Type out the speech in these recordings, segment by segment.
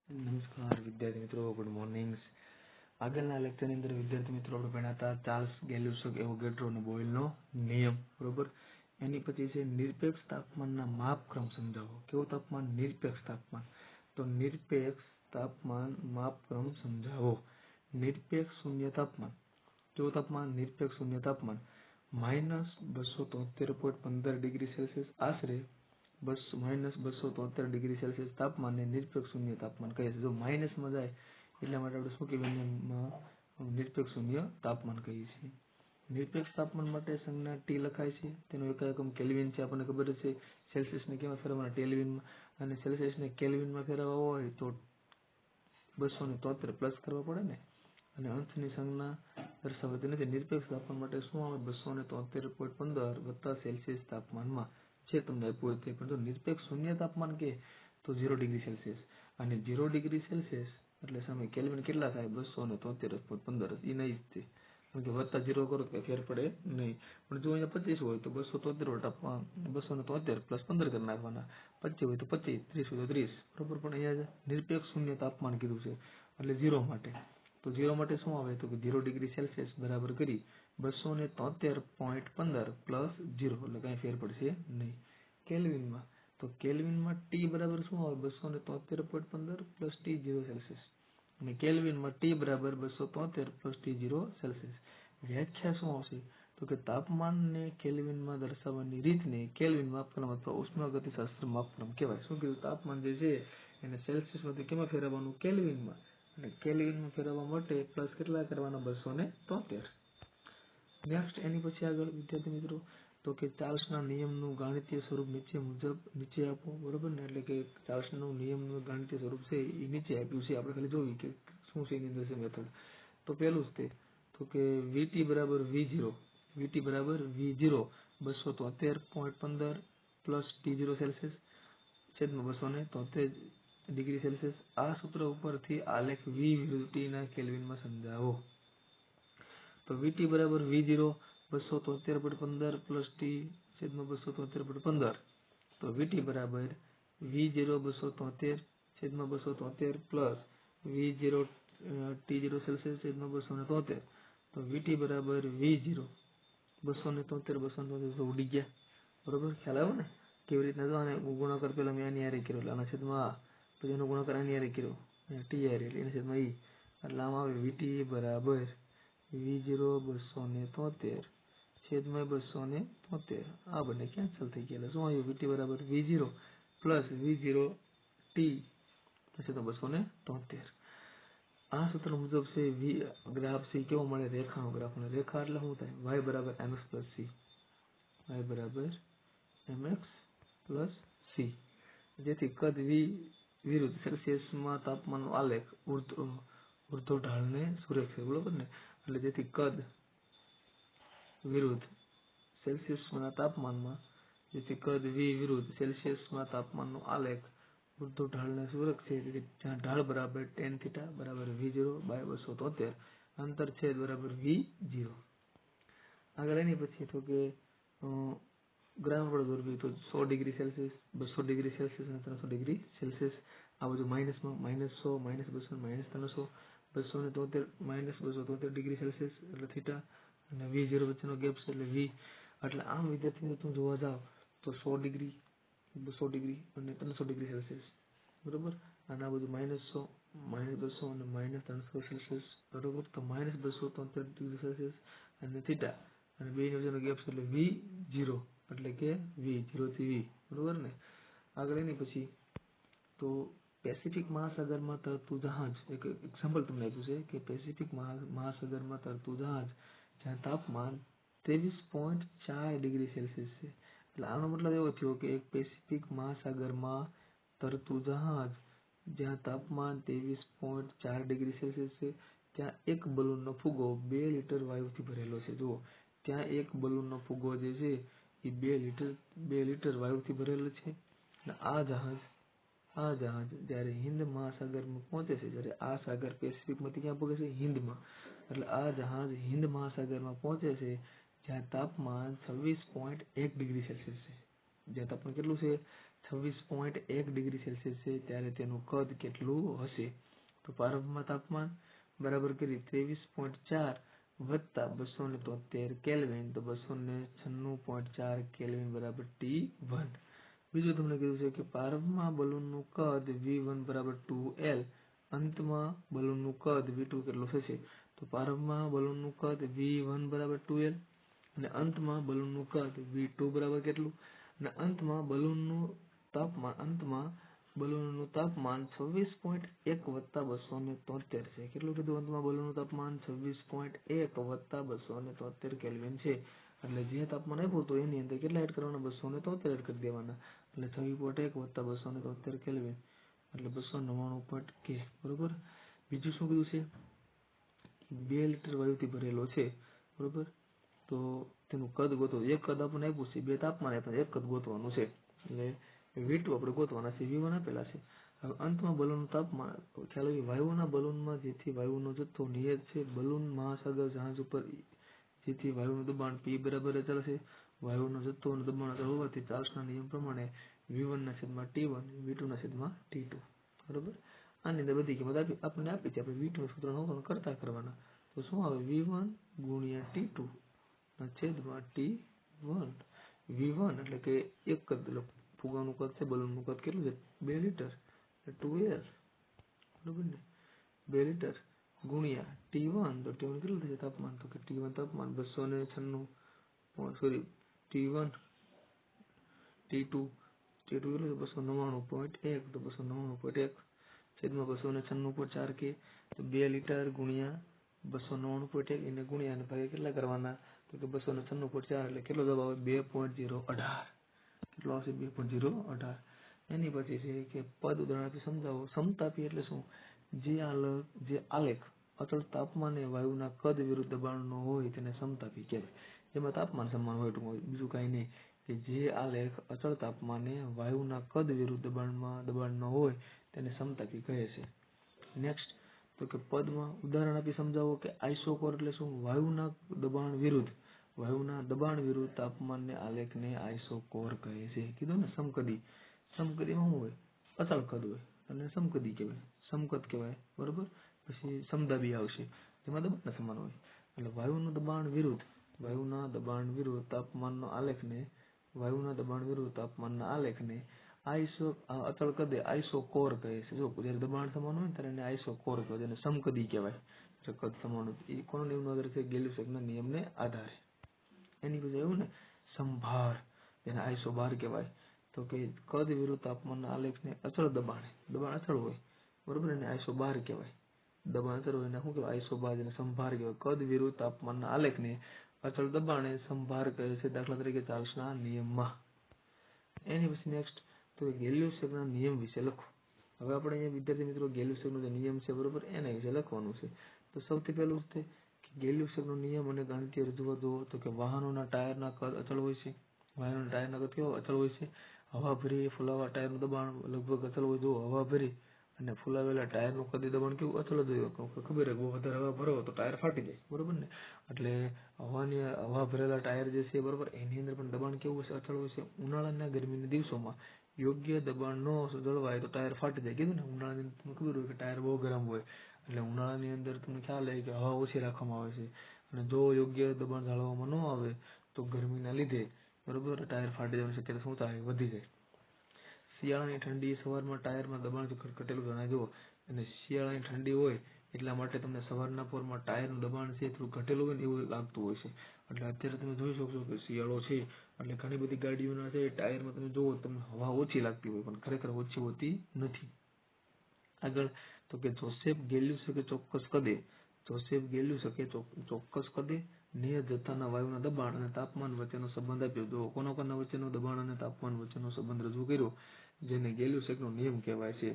નમસ્કાર વિદ્યાર્થી મિત્રો, ગુડ મોર્નિંગ. આગળના લેક્ચરની અંદર વિદ્યાર્થી મિત્રો આપણે ભણ્યા ચાર્લ્સ ગેલુસક અને બોયલનો નિયમ, બરોબર. એની પછી છે નિરપેક્ષ તાપમાનના માપક્રમ સમજાવો. કેવું તાપમાન? નિરપેક્ષ તાપમાન. તો નિરપેક્ષ તાપમાન માપક્રમ સમજાવો. નિરપેક્ષ શૂન્ય તાપમાન. કેવું તાપમાન? નિરપેક્ષ શૂન્ય તાપમાન -273.15 ડિગ્રી સેલ્સિયસ આશરે -273 ડિગ્રી સેલ્સિયસ તાપમાનને નિરપેક્ષ શૂન્ય તાપમાન કહે છે. જો માઇનસમાં જાય એટલા માટે આપણે શું કહીએ? નિરપેક્ષ શૂન્ય તાપમાન કહીએ છીએ. નિરપેક્ષ તાપમાન માટે સંજ્ઞા ટી લખાય છે. તેનો એકમ કેલ્વિન છે. આપણને ખબર છે સેલ્સિયસને કેમાં ફેરવવાના? કેલ્વિનમાં. અને સેલ્સિયસને કેલ્વિનમાં ફેરવવા હોય તો 273 પ્લસ કરવા પડે ને. અને અંશની સંજ્ઞા દર્શાવતી નથી. નિરપેક્ષ તાપમાન માટે શું આવે? 273.15 વત્તા સેલ્સિયસ તાપમાનમાં છે તમને આપ્યું હોય તે. પણ જો નિરપેક્ષ શૂન્ય તાપમાન કે તો 0 ડિગ્રી સેલ્સિયસ. અને 0 ડિગ્રી સેલ્સિયસ એટલે સામે કેલ્વિન કેટલા થાય? 273.15. એ નહીં જ તે. કારણ કે વત્તા 0 કરો તો ફેર પડે નહીં. પણ જો અહીંયા 25 હોય તો 273 પ્લસ 15 કરી નાખવાના. 25 હોય તો 25, 30 હોય તો 30, બરોબર. પણ અહીંયા નિરપેક્ષ શૂન્ય તાપમાન કીધું છે એટલે 0 માટે. તો 0 માટે શું આવે? તો કે 0 ડિગ્રી સેલ્સિયસ બરાબર કરી 273.15 પ્લસ 0 એટલે કાંઈ ફેર પડશે નહીં. કેલ્વિનમાં તો કેલ્વિનમાં ટી બરાબર શું આવે? 273.15 પ્લસ T0 સેલ્સિયસ. અને કેલ્વિનમાં ટી બરાબર 273 પ્લસ T0 સેલ્સિયસ. વ્યાખ્યા શું આવશે? તો કે તાપમાનને કેલ્વિનમાં દર્શાવવાની રીતને કેલ્વિન માપક્રમ અથવા ઉષ્માગતિશાસ્ત્ર માપક્રમ કહેવાય. શું કીધું? તાપમાન જે છે એને સેલ્સિયસમાંથી કેમાં ફેરવવાનું? કેલ્વિનમાં. અને કેલ્વિનમાં ફેરવવા માટે પ્લસ કેટલા કરવાના? 273. નેક્સ્ટ એની પછી આગળ વિદ્યાર્થી મિત્રો તો કે ચાર્લ્સના નિયમનું ગાણિતીય સ્વરૂપ નીચે આપો, બરોબર ને. એટલે કે ચાર્લ્સના નિયમનું ગાણિતીય સ્વરૂપ છે એ નીચે આપ્યું છે. આપણે ખાલી જોવી કે શું છે એની અંદર છે મેથડ. તો પહેલું જ તે તો કે VT બરાબર V0. VT બરાબર V0 273.15 પ્લસ T0 સેલ્સિયસ છેદમાં 273 ડિગ્રી સેલ્સિયસ. આ સૂત્ર ઉપરથી આલેખ V વિરુદ્ધ T ના કેલ્વિનમાં સમજાવો. તો VT બરાબર V0 273.15 પ્લસ T છેદમાં 273.15. તો VT બરાબર V0 273 છેદમાં 273 પ્લસ V0 T0 સેલ્સિયસ છેદમાં 273. તો VT બરાબર V0 273 ઉડી ગયા, બરોબર. ખ્યાલ આવ્યો ને કેવી રીતના? જો આને ગુણાકાર પેલા મેં આની હારે કર્યો એટલે આના છેદમાં આ, પછી એનો ગુણાકાર આની હારે કર્યો ટી હારે એટલે એના છેદમાં ઈ. એટલે આમાં આવે VT બરાબર V0 273 છેદમાં 273. આ બંને કેન્સલ થઈ ગયા. એટલે શું આવ્યું? VT બરાબર V0 પ્લસ V0 T છેદમાં 273. આ સૂત્ર મુજબ છે ગ્રાફ છે કેવો મળે? રેખાનો ગ્રાફ. અને રેખા એટલે શું થાય? y બરાબર mx પ્લસ c. y બરાબર mx પ્લસ c. જેથી કદ v વિરુદ્ધ સેલ્સિયસમાં તાપમાનનો આલેખ ઉર્ધ્વ ઢાળને સુરેખ, બરોબર ને. એટલે જેથી કદ વિરુદ્ધ સેલ્સિયસના તાપમાનમાં v વિરુદ્ધ સેલ્સિયસમાં તાપમાનનો આલેખ ઉર્ધ્વ ઢાળને સુરેખ છે. તેથી જ્યાં ઢાળ બરાબર tan θ બરાબર V0 બાય 273 અંતર છેદ બરાબર V0. આગળ એની પછી તો કે ગ્રાફ આપણે દોરવી તો 100 ડિગ્રી સેલ્સિયસ, 200 ડિગ્રી સેલ્સિયસ અને 300 ડિગ્રી સેલ્સિયસ. આ બધું માઇનસમાં -100 -200 -300 273 -273 ડિગ્રી સેલ્સિયસ એટલે થીટા. અને V0 વચ્ચેનો ગેપ છે એટલે V. એટલે આમ વિદ્યાર્થી તમે જોવા જાવ તો 100 ડિગ્રી, 200 ડિગ્રી અને 300 ડિગ્રી સેલ્સિયસ, બરોબર. અને આ બધું -100 -200 અને -300 સેલ્સિયસ, બરોબર. તો -273 ડિગ્રી સેલ્સિયસ અને થીટા અને બે વચ્ચેનો ગેપ છે એટલે V0 એટલે કે V0 થી V, બરોબર ને. આગળ એની પછી તો પેસિફિક મહાસાગરમાં તરતું જહાજ, એક એક્ઝામ્પલ તમને આપ્યું છે કે પેસિફિક મહાસાગરમાં તરતું જહાજ જ્યાં તાપમાન 23.4 ડિગ્રી સેલ્સિયસ છે. એટલે આનો મતલબ એવો થયો કે એક પેસિફિક મહાસાગરમાં તરતું જહાજ જ્યાં તાપમાન 23.4 ડિગ્રી સેલ્સિયસ છે, ત્યાં એક બલૂનનો ફુગ્ગો 2 લિટર વાયુથી ભરેલો છે. જુઓ, ત્યાં એક બલૂનનો ફુગ્ગો જે છે એ 2 લિટર વાયુથી ભરેલો છે. અને આ જહાજ જ્યારે હિન્દ મહાસાગરમાં પહોંચે છે, જ્યારે આ સાગર પેસિફિકમાંથી ક્યાં પહોંચે છે? હિન્દમાં. એટલે આ જહાજ હિન્દ મહાસાગરમાં પહોંચે છે જ્યાં તાપમાન 26.1 ડિગ્રી સેલ્સિયસ છે. જ્યાં તાપમાન કેટલું છે? 26.1 ડિગ્રી સેલ્સિયસ છે ત્યારે તેનું કદ કેટલું હશે? તો પ્રારંભમાં તાપમાન બરાબર કરી 23.4 વત્તા 273 કેલ્વિન, તો 296.4 કેલ્વિન બરાબર T1. બીજું તમને કીધું છે કે પ્રારંભમાં બલૂનનું કદ V1 બરાબર 2L, અંતમાં બલૂનનું કદ V2 કેટલું થશે? તો પ્રારંભમાં બલૂનનું કદ V1 બરાબર 2L અને અંતમાં બલૂનનું કદ V2 બરાબર કેટલું? અને અંતમાં બલૂનનું તાપમાન 26.1 વત્તા 273 છે. કેટલું કીધું? અંતમાં બલૂનનું તાપમાન 26.1 વત્તા 273 કેલ્વિન છે. એટલે જે તાપમાન આપ્યું હતું એની અંદર કેટલા એડ કરવાના? 273 એડ કરી દેવાના. એટલે 26.1 વત્તા 273 કેલ્વિન એટલે 299.K. બરોબર. બીજું શું કીધું છે? 2 લિટર વાયુથી ભરેલો છે. બરોબર. તો તેનું કદ ગોતો. એક કદ આપણને આપ્યું છે, 2 તાપમાન આપ્યા, એક કદ ગોતવાનું છે. એટલે V2 આપણે ગોતવાના છે, V1 આપેલા છે. હવે અંતમાં બલૂનનું તાપમાન ખ્યાલ આવી, વાયુના બલૂનમાં જેથી વાયુનો જથ્થો નિયત છે, બલૂન મહાસાગર જહાજ ઉપર જેથી વાયુનું દબાણ P બરાબર અચળ છે. વાયુનો જથ્થો અને દબાણ અચળ હોવાથી ચાર્લ્સના નિયમ પ્રમાણે V1/T1 V2/T2. બરોબર. આની અંદર બધી કિંમત આપણને આપી છે. આપણે V2 નું સૂત્ર અવકલન કરતા કરવાના. તો શું આવે? V1 ગુણ્યા T2 છેદમાં T1. V1 એટલે કે એક કદ, ફુગાનું કદ છે, બલૂનનું કદ કેટલું છે? 2 લિટર 2L. બરોબર ને? 2 લિટર ગુણ્યા T1, તો T1 કેટલું થશે તાપમાન? તો કે T1 તાપમાન 296, સોરી T1 T2 કેટલું છે? 299.1, તો 299.1 છેદમાં 296.4 K. તો 2 લિટર ગુણ્યા 299.1 એને ગુણ્યા અને ભાગે કેટલા કરવાના? તો કે 296.4 એટલે કેટલો જવાબ આવે? 2.018. કેટલો આવશે? 2.018. એની પછી છે કે પદ ઉદાહરણથી સમજાવો. સમતાપી એટલે શું? જે આલેખ અચળ તાપમાને વાયુના કદ વિરુદ્ધ દબાણનો હોય તેને સમતાપી કહેવાય. જેમાં તાપમાન સમાન હોય, બીજું કાંઈ નહીં. કે જે આલેખ અચળ તાપમાને વાયુના કદ વિરુદ્ધ દબાણનો હોય તેને સમતાપી કહે છે. નેક્સ્ટ તો કે પદમાં ઉદાહરણ આપી સમજાવો કે આઇસોકોર એટલે શું? વાયુના દબાણ વિરુદ્ધ તાપમાનને આલેખને આઇસોકોર કહે છે. કીધું ને સમકદી. સમકદીમાં શું હોય? અચળ કદ હોય અને સમકદી કહેવાય, સમકદ કહેવાય. બરોબર. પછી સમદાબી આવશે જેમાં દબાણ સમાન હોય. એટલે વાયુના દબાણ વિરુદ્ધ તાપમાનના આલેખને અચળ કદે આઇસોકોર કહે છે. જો જ્યારે દબાણ સમાન હોય ત્યારે એને આઇસોકોર કહેવાય, જેને સમકદી કહેવાય. કદ સમાન હોય. એ કોના નિયમનો આધાર છે? ગેલ્યુસેકના નિયમને આધારે. એની પછી એવું ને સંભાર, જેને આઇસોબાર કહેવાય. તો કે કદ વિરુદ્ધ તાપમાનના આલેખને અચળ દબાણ અચળ હોય. બરોબર. એને આઇસોબાર કહેવાય. દબાણ અચળ હોય એને શું કહેવાય? આઇસોબાર. જેને સંભાર કહેવાય. કદ વિરુદ્ધ તાપમાનના આલેખને અચળ દબાણે સંભાર કહે છે. દાખલા તરીકે ચાર્લ્સના નિયમમાં. એની પછી નેક્સ્ટ તો ગેલ્યુસેકના નિયમ વિશે લખો. હવે આપણે અહીંયા વિદ્યાર્થી મિત્રો ગેલ્યુસેકનો જે નિયમ છે, બરોબર, એના વિશે લખવાનું છે. તો સૌથી પહેલું છે કે ગેલ્યુસેકનો નિયમ અને ગાણિતીય રજૂઆત જુઓ. તો કે વાહનોના ટાયરના કદ અચળ હોય છે. વાહનોના ટાયરના કદ કેવા અચળ હોય છે? હવા ભરી ફુલાવા ટાયરનું દબાણ લગભગ અચળ હોય. જો હવા ભરી અને ફુલાવેલા ટાયરનું કદ દબાણ કેવું? અચળ જ હોય. ખબર બહુ વધારે હવા ભરો તો ટાયર ફાટી જાય. બરોબર ને? એટલે હવા ભરેલા ટાયર જે છે, બરોબર, એની અંદર પણ દબાણ કેવું હશે? અચળ હોય છે. ઉનાળાના ગરમીના દિવસોમાં યોગ્ય દબાણ ન જળવાય તો ટાયર ફાટી જાય. કીધું ને? ઉનાળાની અંદર તમને ખબર હોય કે ટાયર બહુ ગરમ હોય. એટલે ઉનાળાની અંદર તમને ખ્યાલ આવે કે હવા ઓછી રાખવામાં આવે છે. અને જો યોગ્ય દબાણ જાળવવામાં ન આવે તો ગરમીના લીધે, બરોબર, ટાયર ફાટી જવાની શક્યતા શું થાય? વધી જાય. શિયાળાની ઠંડી સવારમાં ટાયરમાં દબાણ ઘટેલું જણાય. જુઓ, અને શિયાળાની ઠંડી હોય એટલા માટે તમને સવારના પોરમાં ટાયરનું દબાણ છે થોડું ઘટેલું હોય ને એવું લાગતું હોય છે. એટલે અત્યારે તમે જોઈ શકશો કે શિયાળો છે એટલે ઘણી બધી ગાડીઓના છે ટાયરમાં તમે જુઓ તમને હવા ઓછી લાગતી હોય, પણ ખરેખર ઓછી હોતી નથી. આગળ તો કે જોસેફ ગેલ્યુસેકે ચોક્કસ કદે નિયત જથ્થાના વાયુના દબાણ અને તાપમાન વચ્ચેનો સંબંધ આપ્યો. જો કોના વચ્ચેનો દબાણ અને તાપમાન વચ્ચેનો સંબંધ રજૂ કર્યો, જેને ગેલ્યુસેકનો નિયમ કહેવાય છે.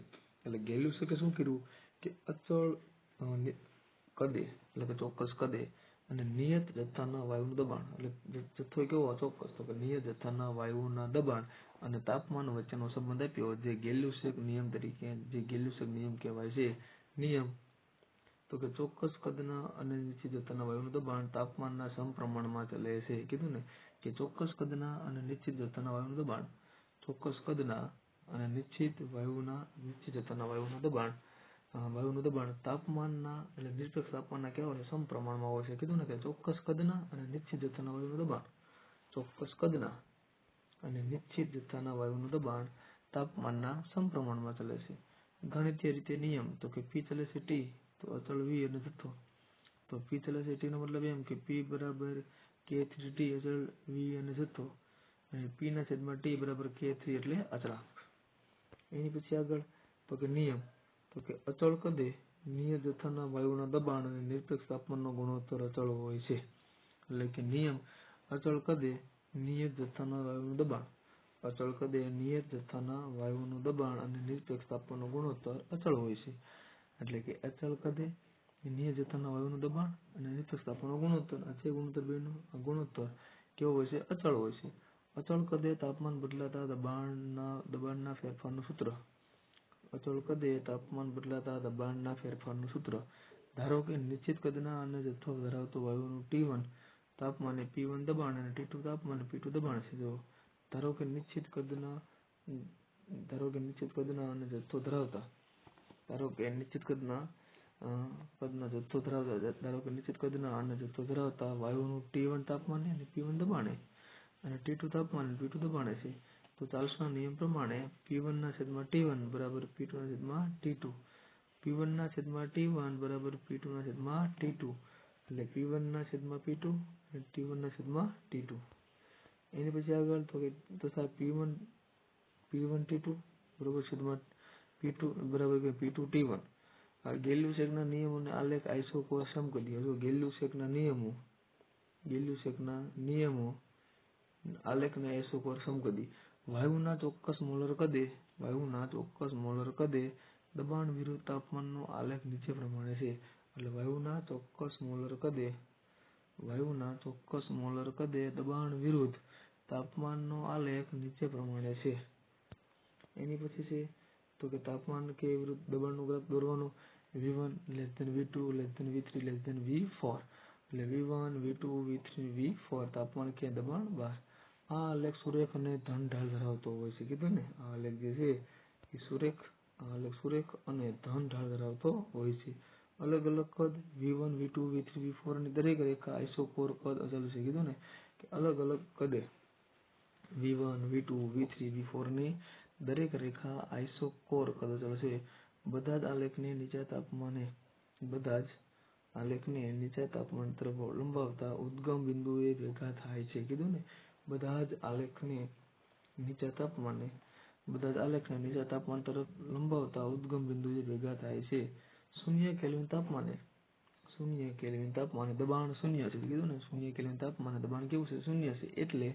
એટલે ગેલ્યુસેકે શું કર્યું કે અચળ કદે એટલે કે ચોક્કસ કદે અને નિયત જથ્થાના વાયુનું દબાણ, એટલે જથ્થો કેવો? ચોક્કસ. તો કે નિયત જથ્થાના વાયુના દબાણ અને તાપમાન વચ્ચેનો સંબંધ આપ્યો, જે ગેલ્યુસેક નિયમ કહેવાય છે. નિયમ તો કે ચોક્કસ કદના અને નિશ્ચિત જથ્થાના વાયુનું દબાણ તાપમાનના સમપ્રમાણમાં ચાલે છે. કીધું ને કે ચોક્કસ કદના અને નિશ્ચિત જથ્થાના વાયુનું દબાણ ચોક્કસ કદના અને નિશ્ચિત જથ્થાના વાયુનું દબાણ તાપમાનના એટલે નિરપેક્ષ તાપમાનના કેવા હોય સમપ્રમાણમાં હોય છે. કીધું ને કે ચોક્કસ કદના અને નિશ્ચિત જથ્થાના વાયુનું દબાણ ચોક્કસ કદના અને નિશ્ચિત જથ્થાના વાયુનું દબાણ તાપમાનના સમપ્રમાણમાં ચલે છે. ગણિતીય રીતે નિયમ તો કે P ચલે છે T તો અચળ V અને જથ્થો તો P ચલે છે T નો મતલબ એમ કે P બરાબર K3T અચળ V અને જથ્થો અને P ના છેદમાં T બરાબર K3 એટલે અચળાંક. એની પછી આગળ તો કે નિયમ તો કે અચળ કદે નિયત જથ્થાના વાયુના દબાણ અને નિરપેક્ષ તાપમાનનો ગુણોત્તર અચળ હોય છે. એટલે કે નિયમ અચળ કદે નિયત જથ્થાના વાયુનું દબાણ અચળ કદે નિયત જથ્થાના વાયુનું દબાણ અને નિરપેક્ષ તાપમાનનો ગુણોત્તર અચળ હોય છે. એટલે કે અચળ કદે નિયત જથ્થાના વાયુનું દબાણ અને નિરપેક્ષ તાપમાનનો ગુણોત્તર આ છે ગુણોત્તર બેનો ગુણોત્તર કેવો હોય છે અચળ હોય છે. અચળ કદે તાપમાન બદલાતા દબાણના ફેરફારનું સૂત્ર અચળ કદે તાપમાન બદલાતા દબાણના ફેરફારનું સૂત્ર ધારો કે નિશ્ચિત કદના અને જથ્થો ધરાવતો વાયુનું T1 તાપમાને P1 દબાણ અને T2 તાપમાને P2 દબાણ છે. જો ધારો કે નિશ્ચિત કદના અને જથ્થો ધરાવતા વાયુનું T1 તાપમાને અને P1 દબાણે અને T2 તાપમાને P2 દબાણે છે તો ચાર્લ્સના નિયમ પ્રમાણે P1 ના છેદમાં T1 બરાબર P2 ના છેદમાં T2 P1 ના છેદમાં T1 બરાબર P2 ના છેદમાં T2 એટલે P1 ના છેદમાં P2 અને T1 ના છેદમાં T2. એની પછી આગળ તો કે તથા P1 T2 બરાબર છેદમાં P2 બરાબર કે P2 T1 આ ગેલ્યુસેકના નિયમોને આલેખ આઇસોકોર સમકક્ષ જો ગેલ્યુસેકના નિયમો આલેખને આઇસોકોર સમકક્ષ વાયુના ચોક્કસ મોલર કદે દબાણ વિરુદ્ધ તાપમાનનો આલેખ નીચે પ્રમાણે છે. એટલે વાયુના ચોક્કસ મોલર કદે દબાણ વિરુદ્ધ તાપમાનનો આલેખ નીચે પ્રમાણે છે. એની પછી છે તો કે તાપમાન કે વિરુદ્ધ દબાણનું ગ્રાફ દોરવાનું V1 V2 V3 V4 એટલે V1 V2 V3 V4 તાપમાન કે દબાણ 12 આ આલેખ સુરેખ અને ધન ઢાળ ધરાવતો હોય છે. કીધું ને આ આલેખ જે છે એ સુરેખ અને ધન ઢાળ ધરાવતો હોય છે. અલગ અલગ કદ V1 V2 V3 V4 ની દરેક રેખા આઇસોકોર કદ અચળ છે. કીધું ને કે અલગ અલગ કદે V1 V2 V3 V4 ની દરેક રેખા આઇસોકોર કદ અચળ છે. બધા જ આલેખને નીચા તાપમાન તરફ લંબાવતા ઉદ્ગમ બિંદુએ ભેગા થાય છે. કીધું ને બધા જ આલેખને નીચા તાપમાન તરફ લંબાવતા ઉદ્ગમ બિંદુએ ભેગા થાય છે. 0 કેલ્વિન તાપમાને દબાણ શૂન્ય છે. કીધું ને 0 કેલ્વિન તાપમાને દબાણ કેવું છે શૂન્ય છે. એટલે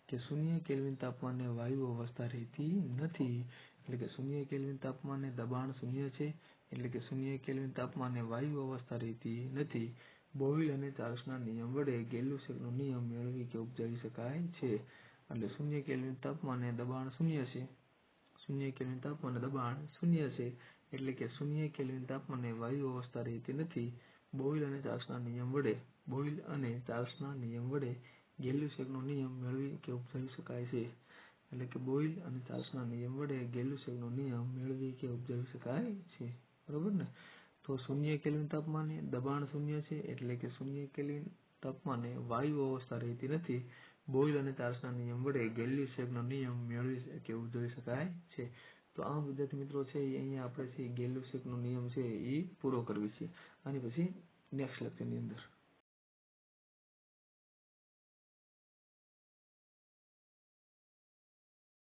કે 0 કેલ્વિન તાપમાને વાયુ અવસ્થા રહેતી નથી. એટલે કે 0 કેલ્વિન તાપમાને દબાણ શૂન્ય છે. એટલે કે 0 કેલ્વિન તાપમાને વાયુ અવસ્થા રહેતી નથી. બોયલ અને ચાર્લ્સના નિયમ વડે ગેલ્યુસેકનો નિયમ મેળવી કે ઉપજાવી શકાય છે. એટલે 0 કેલ્વિન તાપમાને દબાણ શૂન્ય છે. 0 કેલ્વિન તાપમાને દબાણ શૂન્ય છે. એટલે કે 0 કેલ્વિન તાપમાને વાયુ અવસ્થા રહેતી નથી. બોયલ અને ચાર્લ્સના નિયમ વડે ગેલ્યુસેકનો નિયમ મેળવી કે ઉપજાવી શકાય છે. એટલે કે બોયલ અને ચાર્લ્સના નિયમ વડે ગેલ્યુસેકનો નિયમ મેળવી કે ઉપજાવી શકાય છે. બરોબર ને તો 0 કેલ્વિન તાપમાને દબાણ શૂન્ય છે. એટલે કે 0 કેલ્વિન તાપમાને વાયુ અવસ્થા રહેતી નથી. બોયલ અને ચાર્લ્સના નિયમ વડે ગેલ્યુસેકનો નિયમ મેળવી કે ઉપજાવી શકાય છે. તો આ વિદ્યાર્થી મિત્રો છે અહીંયા આપણે ગેલ્યુસેકનો નિયમ છે એ પૂરો કરવી છે. આની પછી નેક્સ્ટ લેક્ચરની અંદર